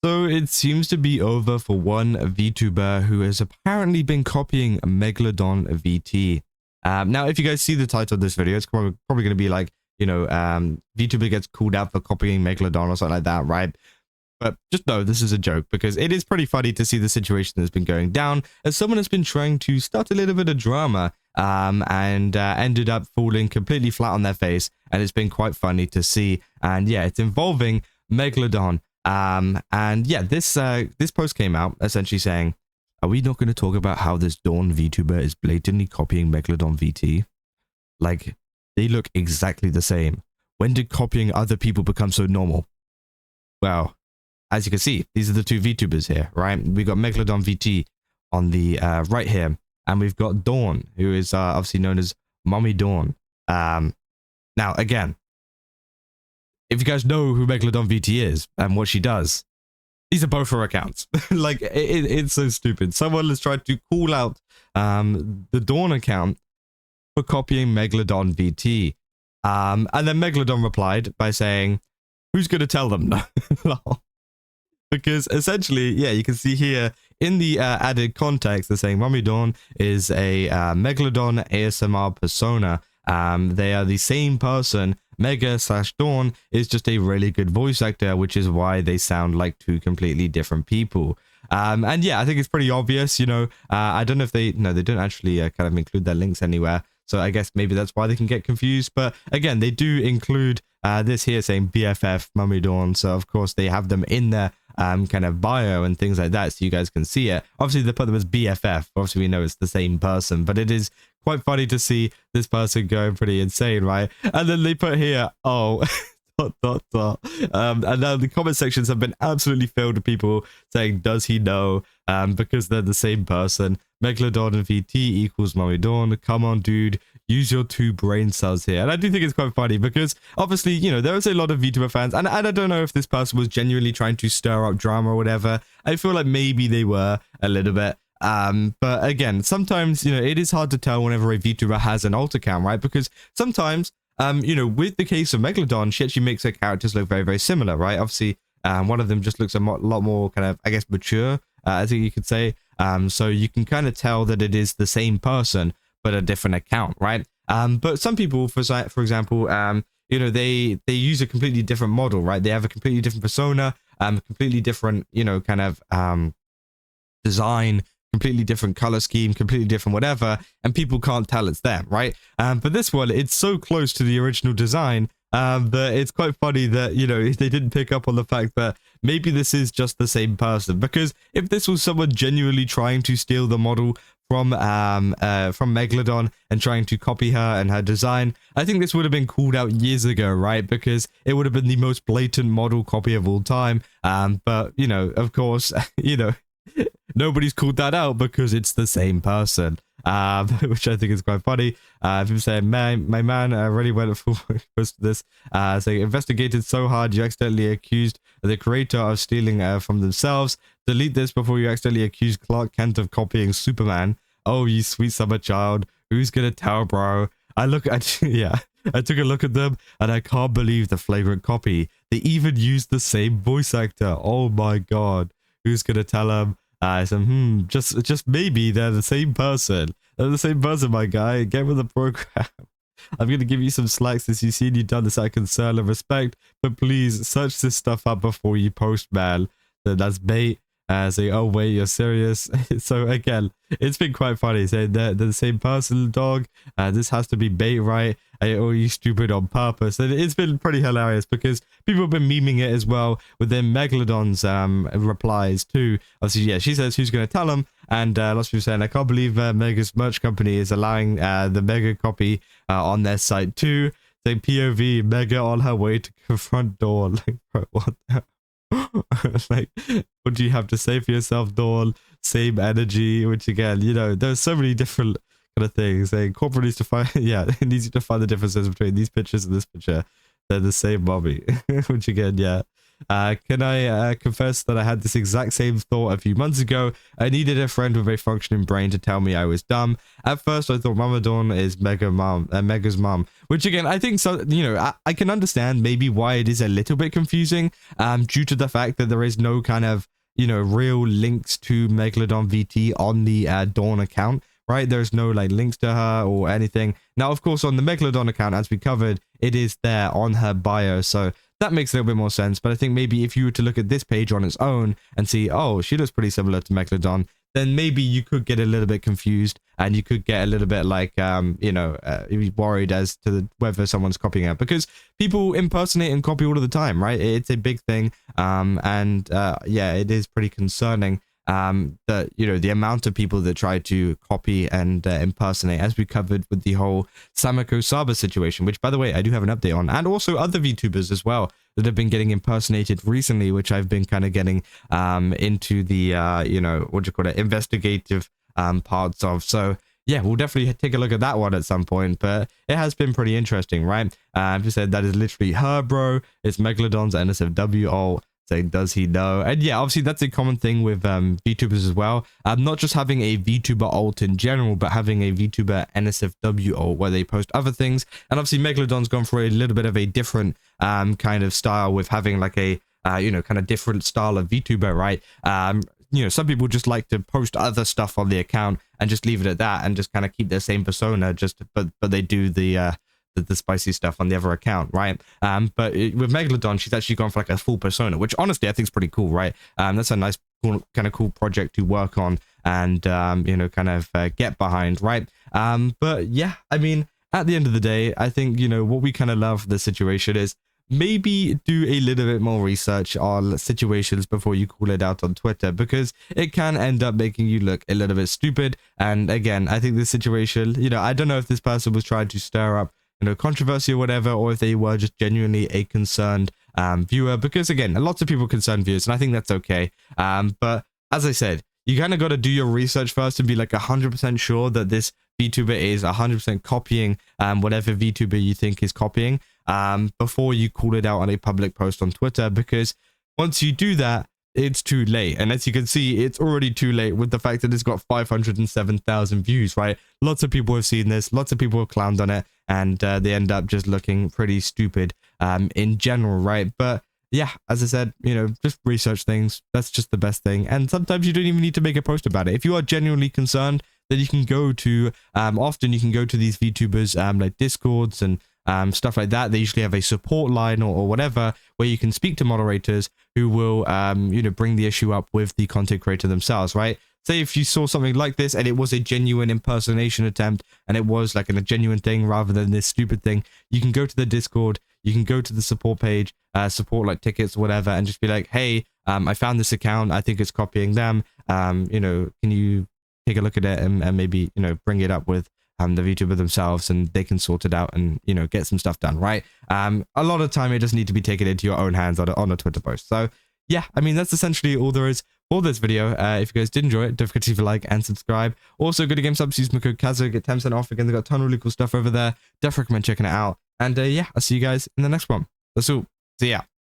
So it seems to be over for one VTuber who has apparently been copying MegalodonVT. Now, if you guys see the title of this video, it's probably going to be like, VTuber gets called out for copying Megalodon or something like that, right? But just know this is a joke because it is pretty funny to see the situation that's been going down as someone has been trying to start a little bit of drama and ended up falling completely flat on their face. And it's been quite funny to see. And yeah, it's involving Megalodon. And yeah, this post came out essentially saying, are we not going to talk about how this Dawn VTuber is blatantly copying MegalodonVT? Like, they look exactly the same. When did copying other people become so normal? Well, as you can see, these are the two VTubers here, right? We got MegalodonVT on the right here, and we've got Dawn, who is obviously known as Mommy Dawn. Now, again, if you guys know who MegalodonVT is and what she does, these are both her accounts. Like, it's so stupid. Someone has tried to call out the Dawn account for copying MegalodonVT. And then Megalodon replied by saying, who's going to tell them? Because essentially, yeah, you can see here in the added context, they're saying Mommy Dawn is a Megalodon ASMR persona. They are the same person. Mega/Dawn is just a really good voice actor, which is why they sound like two completely different people. And yeah, I think it's pretty obvious, I don't know if they don't actually kind of include their links anywhere. So I guess maybe that's why they can get confused. But again, they do include this here saying BFF Mommy Dawn. So of course they have them in their kind of bio and things like that, so you guys can see it. Obviously they put them as BFF. Obviously we know it's the same person, but it is quite funny to see this person going pretty insane, right? And then they put here, oh, ... And now the comment sections have been absolutely filled with people saying, does he know? Because they're the same person. MegalodonVT equals Mommy Dawn. Come on, dude. Use your 2 brain cells here. And I do think it's quite funny because obviously, there is a lot of VTuber fans. And I don't know if this person was genuinely trying to stir up drama or whatever. I feel like maybe they were a little bit. But again, sometimes, it is hard to tell whenever a VTuber has an alt account, right? Because sometimes, with the case of Megalodon, she actually makes her characters look very, very similar, right? Obviously, one of them just looks a lot more kind of, I guess, mature, I think you could say. So you can kind of tell that it is the same person, but a different account, right? But some people, for example, they use a completely different model, right? They have a completely different persona, completely different, kind of design, completely different color scheme, completely different whatever, and people can't tell it's them, right? But this one, it's so close to the original design that it's quite funny that, they didn't pick up on the fact that maybe this is just the same person. Because if this was someone genuinely trying to steal the model from Megalodon and trying to copy her and her design, I think this would have been called out years ago, right? Because it would have been the most blatant model copy of all time. But, of course, nobody's called that out because it's the same person, which I think is quite funny. People saying, my man really went full post to this, saying, investigated so hard you accidentally accused the creator of stealing from themselves. Delete this before you accidentally accuse Clark Kent of copying Superman. Oh, you sweet summer child. Who's gonna tell, bro? I took a look at them and I can't believe the flagrant copy. They even used the same voice actor. Oh my god. Who's gonna tell them? So, just maybe they're the same person. They're the same person, my guy. Get with the program. I'm gonna give you some slack since you've seen you've done this out of concern and respect, but please search this stuff up before you post, man. That's bait. Saying, oh wait, you're serious? So again, it's been quite funny saying they're the same person, dog. This has to be bait, right? Or you stupid on purpose. And it's been pretty hilarious because people have been memeing it as well within Megalodon's replies too. Obviously, yeah, she says who's going to tell them, and lots of people saying I can't believe Mega's merch company is allowing the Mega copy on their site too. Saying POV Mega on her way to confront Dawn. Like, bro, what the like, what do you have to say for yourself, Dawn? Same energy, which again, there's so many different kind of things. Saying corporate needs to find, it needs to find the differences between these pictures and this picture. They're the same mommy, which again, yeah, Can I confess that I had this exact same thought a few months ago? I needed a friend with a functioning brain to tell me I was dumb. At first, I thought Mama Dawn is Mega's mom, which again, I think so. You know, I can understand maybe why it is a little bit confusing, due to the fact that there is no kind of, you know, real links to MegalodonVT on the Dawn account. Right, there's no like links to her or anything. Now, of course, on the Megalodon account, as we covered, it is there on her bio, so that makes a little bit more sense. But I think maybe if you were to look at this page on its own and see, oh, she looks pretty similar to Megalodon, then maybe you could get a little bit confused and you could get a little bit like, you know, worried as to whether someone's copying her, because people impersonate and copy all of the time, right? It's a big thing, yeah, it is pretty concerning. That, you know, the amount of people that try to copy and impersonate, as we covered with the whole Saba situation, which, by the way, I do have an update on, and also other VTubers as well that have been getting impersonated recently, which I've been kind of getting into the, you know, what do you call it, investigative parts of. So yeah, we'll definitely take a look at that one at some point, but it has been pretty interesting, right? He said that is literally her, bro. It's Megalodon's NSFW ult. Saying, does he know? And yeah, obviously that's a common thing with VTubers as well. Not just having a VTuber ult in general, but having a VTuber NSFW ult where they post other things. And obviously Megalodon's gone for a little bit of a different kind of style with having like a, you know, kind of different style of VTuber, right? You know, some people just like to post other stuff on the account and just leave it at that and just kind of keep their same persona, but they do the spicy stuff on the other account, right? But with Megalodon, she's actually gone for like a full persona, which honestly I think is pretty cool, right? That's a nice, cool project to work on and you know, kind of get behind, right? But yeah, I mean, at the end of the day, I think, you know, what we kind of love the situation is maybe do a little bit more research on situations before you call it out on Twitter, because it can end up making you look a little bit stupid. And again, I think this situation, you know, I don't know if this person was trying to stir up, you know, controversy or whatever, or if they were just genuinely a concerned viewer, because again, lots of people concerned viewers, and I think that's okay. But as I said, you kind of got to do your research first and be like 100% sure that this VTuber is 100% copying whatever VTuber you think is copying before you call it out on a public post on Twitter, because once you do that, it's too late. And as you can see, it's already too late with the fact that it's got 507,000 views, right? Lots of people have seen this, lots of people have clowned on it, and they end up just looking pretty stupid in general, right? But yeah, as I said, you know, just research things. That's just the best thing. And sometimes you don't even need to make a post about it. If you are genuinely concerned, then you can go to, often you can go to these VTubers like Discords and stuff like that. They usually have a support line or whatever where you can speak to moderators who will, you know, bring the issue up with the content creator themselves, right? Say if you saw something like this and it was a genuine impersonation attempt and it was like a genuine thing rather than this stupid thing, you can go to the Discord, you can go to the support page, support like tickets, whatever, and just be like, hey, I found this account, I think it's copying them, you know, can you take a look at it and maybe, you know, bring it up with the VTuber themselves, and they can sort it out and, you know, get some stuff done, right? A lot of time it doesn't need to be taken into your own hands on a Twitter post. So yeah, I mean, that's essentially all there is for this video. If you guys did enjoy it, don't forget to leave a like and subscribe. Also, go to GameStop, use my code Kazo, get 10% off. Again, they've got a ton of really cool stuff over there. Definitely recommend checking it out. And yeah, I'll see you guys in the next one. That's all. See ya.